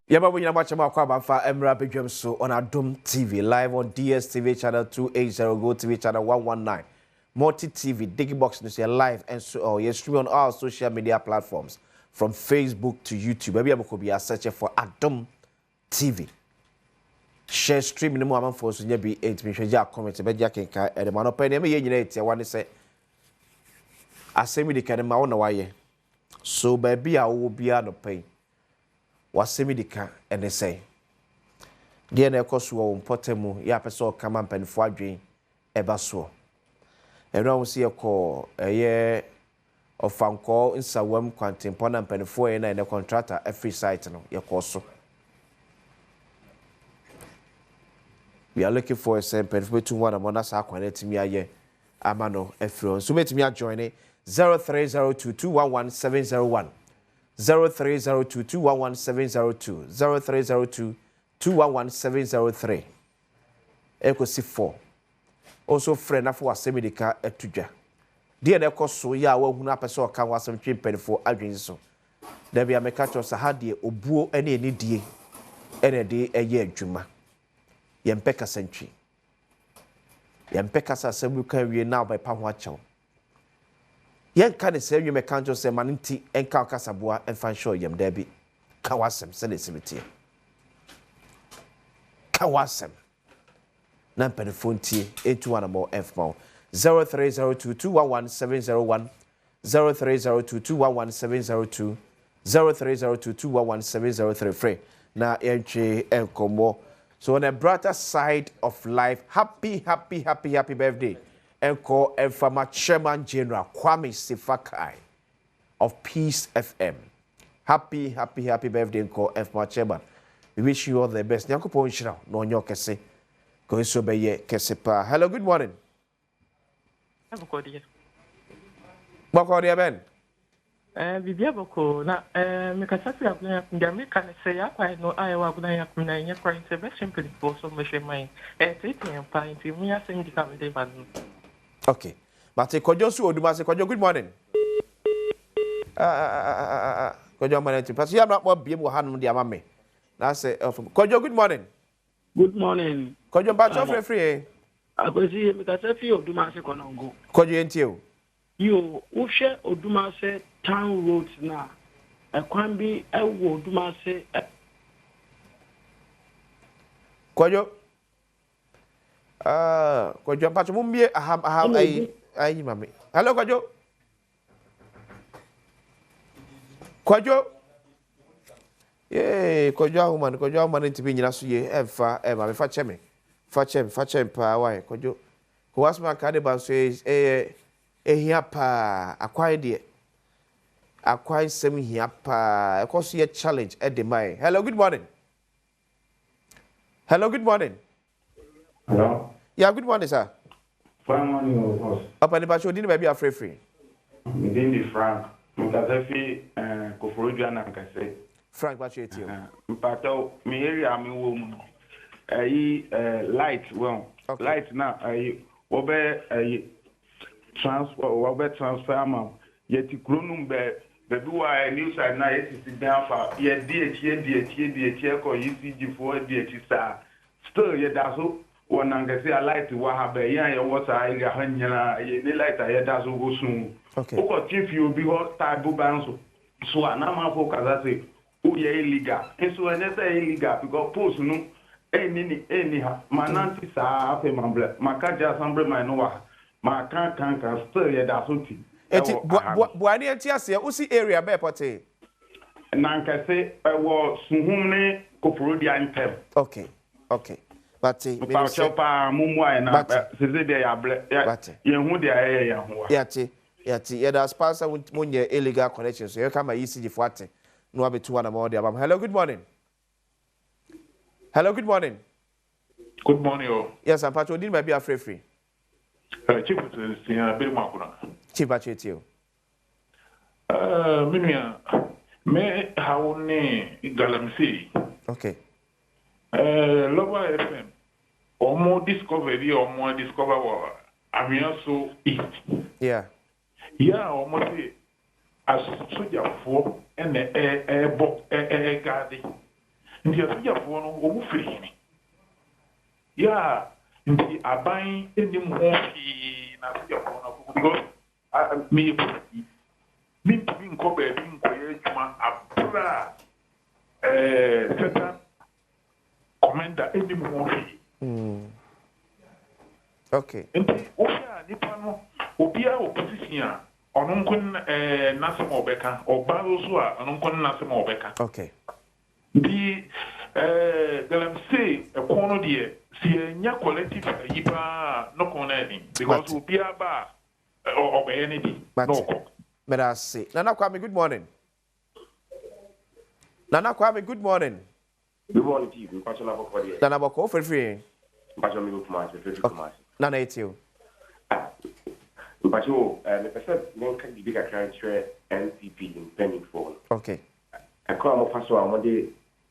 Yaba we nyama chama kwa bafa Emra Bedwem so on Adom TV live on DSTV channel 280 Go TV channel 119 Multi TV Digibox news live and so you stream on all social media platforms from Facebook to YouTube. Maybe I could be a search for Adom TV. Share stream no more for so nya be 8 me share comment be ja kenka e de man open e me ye nyina etia wane se asemi de kan ma wona waye so ba bia wo bia no pen wasemi dika ene sei de na ekoso wo mpotemu ya peso kama mpanifo adwen eba so eno wo se ekọ eye ofanko nsawam kwantempo na mpanifo e na ene contractor every site no yekoso. We are looking for a sample to one among us. I connect me aye amano efro so met me join it 0302211701 0302211702 0302211703 ekosi 4 also friend afọ asemidika etudwa de na ekoso ya wa hunu apese o kan wasem twempanifo adwen so da bia meka cho sa ha de obuo ene eni die ene de eye adwuma yempeka sentry yempeka sa sabu kan wie na ba pa ho achew yenka ne se wie kanjo se manti enka kasaboa enfan show yem da bi kawasem se ne simiti kawasem na penefone tie 81 more f 0302211701 0302211702 0302211703 free na entry enkomo. So on the brighter side of life, happy birthday. Enko Enfama Chairman General Kwame Sifakai of Peace FM. Happy birthday, Enko Enfama Chairman. We wish you all the best. Nyanko po nshira no nyo kese. Ko so be ye kese pa. Hello, good morning. Boko dia ben. Bibia boko na me kasafi abuna ndia me kan se ya kwa no ayewa abuna ya kuna nya kwa intervention simple for so me shemai tete empa nti mu ya sem dika me dey bad. Okay. But Kojo su oduma se Kojo good morning. Kojo morning to pass. You am not more be mo hanum dia mame. Na say Kojo good morning. Good morning. Kojo ba cho free. Akwesi me kasafi oduma se konongo. Kojo entie o. Yo, ushe oduma se town roads na ekwan bi ewo oduma se Kojo Kojo pacho mumbie aham ai mami. Hello Kojo. Kojo Kojo ahuman ntibi nyina so ye emfa mami fa cheme pa why Kojo ko wasma ka de ban so ehia pa akwai sem hia pa ekoso ye challenge e de mai. Hello good morning. Hello yeah good morning sir. Fine morning boss. Apa ni ba show din ba bi afrefre. Me din di Frank. Me kasafi koforodua na nkase. Frank ba show tio. Mpato me area me wo mu. Light well. Okay. Light na obe transfer am yeti kronum be bi wa new side na yeti sidan fa ye die ko ECG for die sa still ye da so wona ngase light wa ha be yan ye water ira hanyana ye ni light ye da so go sun okay o ko chief you bi ho ta do ban so na ma fo kaza say o ye illegal so ene say illegal because post no eni ha mananti sa afa mamble makaja assembly man no wa ma kan still ye da so ti eti buani enti ase usi area be pote na nkase wo suhum ne koprodia impem okay but pa chopa mumu ai na seze be ya ble ye hu de aye ya ho yati ye da sponsor munye illegal connection so ye kama ECG fuate no abetu wana ma odi abam. Hello good morning. Good morning oh. Yes I'm patcho din ba bi afrefre. Chief Sia Bill Makuna. Chief Bachetio. Minia, me haune galamsi. Okay. Lower FM. Omo discovery discover Amiaso East. Yeah. Yeah, omo say as soldier for and air guarding. Yeah, nti aban enim ho fi na se ko because me ntumi nkɔ baabi nkɔyɛ adwuma abra certain commander enim ho fi. Okay. Nti oya nipa no obia opposition a ɔno nkon nasem obeka oba so a ɔno nkon nasem obeka. Okay. Nti galamsey ekono de si nya collective yipa no konani because obia ba obeye ne di no. But I say, Nana Kwame, good morning. Nana Kwame, good morning. Good morning to you. Nana Boko, free. Nana, it's you. Mpacho, the person won't can be a transfer NCP in pending phone. Okay. I call my pastor on Monday.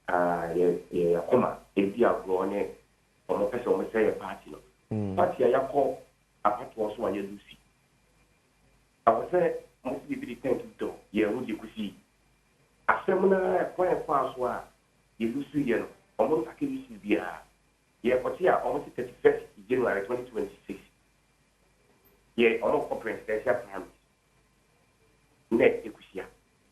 Coma, if you are going on a person will say a party. Party, I call a part was one you see. I was there. Must be tend to do. Yeah, would you see? A seminar, quiet pass where you see, almost like you see the yeah, but here, almost 31st January 2026. Yeah, almost for presidential primaries. Net, you see.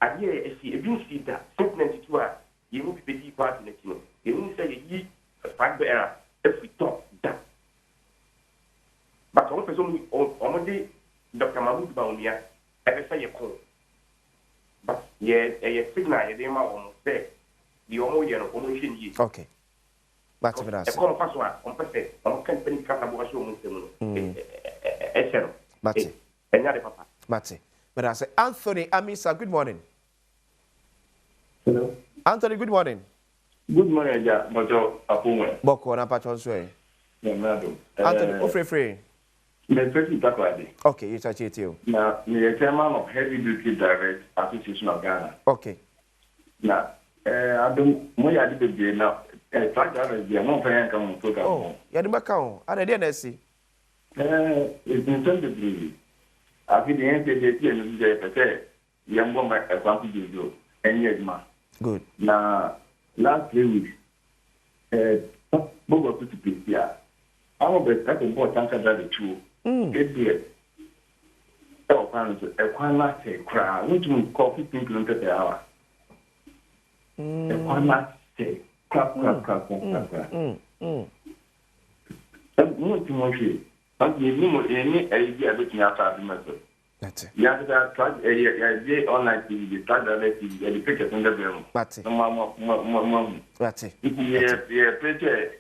And here, if you see that, 92 hours, you will be busy party next year. You will say, ye, a fight error, if we talk that. But all person on Monday, Dr. Mahmoud Baumia. Every say you call, but yeah, a signal you didn't almost say the only promotion ye. Okay. But a call pass one on person on company Catabasho Asem. But another papa. But I say, Anthony Amisa, good morning. Hello. Anthony, good morning. Good morning, yeah, Mojo Apuma. Boko na patron sway. Yeah, madam. Anthony, free. Okay, you touch it too. Now, the chairman of Heavy Duty Direct Association of Ghana. Okay. Now, I don't know I did it now. Fact that is the amount I come to. Oh, yeah, the account. I didn't see. It's intended. I feel the NPDT and the young woman at one video. And yes, ma. Good. Now, last 3 weeks, Bogo to PPR. I'm a bit at the board, thank you, the two. Get there. Oh, parents, a quite like a crowd. Which means coffee pink per hour. A quite like a crap. And not too much. But you know, any idea looking after the method. That's it. You have to try a online TV, try the TV, the pictures in the room. That's it. That's it. Yeah, picture,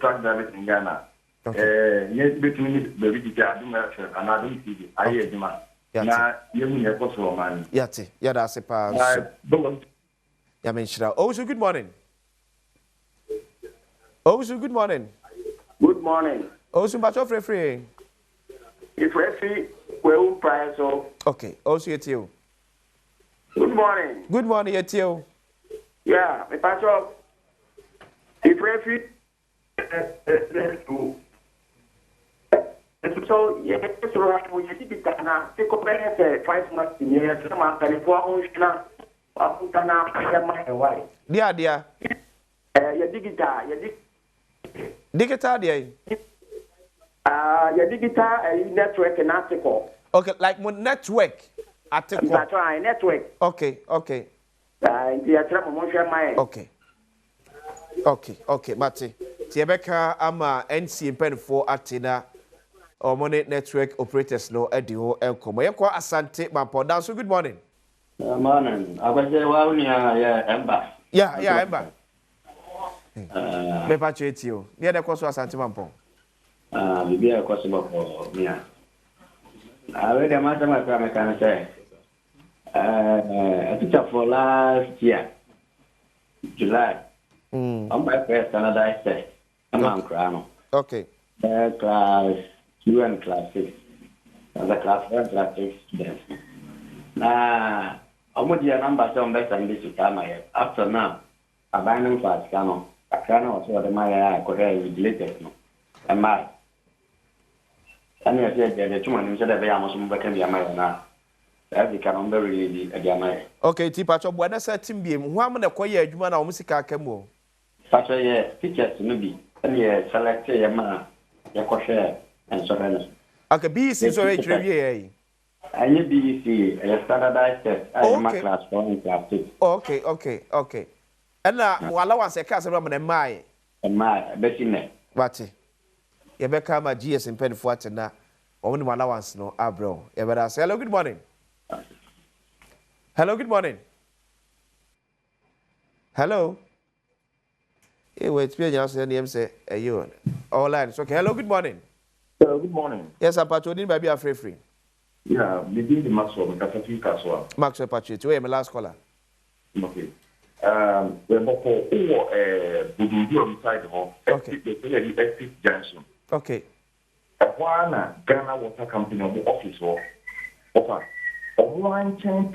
track that in Ghana. Yes, between the visitor and Adom TV. I hear the man. Now, you mean a possible man. Yati, that's a pass. Yamenshra. Also, good morning. Also, good morning. Good morning. Also, Bacho free. If referee will price of. Okay, also yet you. Good morning. Good morning, yet you. Yeah, the patch of. If referee. So, yes, so we did it now. Take up 5 months in here. Some are California. Dear. Your Digital, dear. Your digital network and article. Okay, like my network. Article. That's right, network. Okay. Okay. Mate. Tiebeka ama NC pen for Atina or money network operators no edio elko. Yekwa asante mampo. Now so good morning. Morning. I was there well near Ember. Yeah, Ember. Me patriote you. Near the course asante mampo. Maybe a possible for me. I read a matter my can say. A teacher for last year, July. I'm my first Canada say. I'm on Crown. Okay. Class 2 and class 6. The class 1, class 6 students. Now, I'm with your number some better than this time. After now, I'm buying class Cano. A Cano was what my career related. And my. And I said, the 2 months that I am also back in the American. Every can very again. Okay, Tipacho, when I said Tim Beam, one man acquire Jumana or Musica Camo. Pastor, teachers, maybe. and you select a man, your share and so Okay, BC so review. And you BC, a standardized test. I am a class 4 and class 6. Okay. And allowance a cast of my And my Betty. Wati. You better my GS in pen for na. Only one allowance no abro. You better say hello, good morning. Hello, good morning. Hello. Hey, wait, me just say name say you. All lines. Okay, hello, good morning. Good morning. Yes, I'm patrolling by be free. Yeah, maybe the Maxwell, because I think as well. Maxwell Patrick, where my last caller. Okay. We're for Budu beside the home. Okay. The Estate Junction. Okay. One Ghana Water Company office or offer. One champ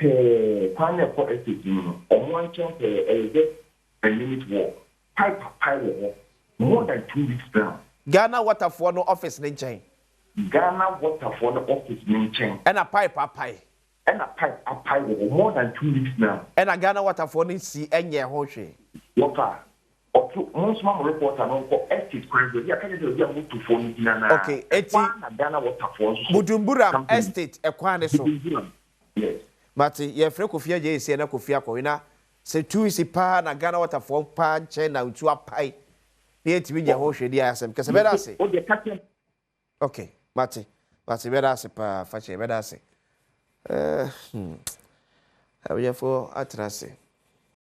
pineapple estate, one champ a limit walk. Pipe more than 2 weeks now. Ghana Water for no office in chain. Ghana Water for the office in chain. And a pipe. And a pipe more than 2 weeks now. And a Ghana Water for the sea and your hoshi. Water. Or two most small reports are known for estate credit. You can't move to phone. Okay, Ghana Water for Bujumbura Estate, a quantity. Yes. But ye freco fear jay and a kofia coina. Say 2 is a pan, a Ghana Water for pan, chain out to a pie. Near to be your hoshi, dear Asem. Because I better say. Okay, Matty, better say, Fache, better say. For Atrasi.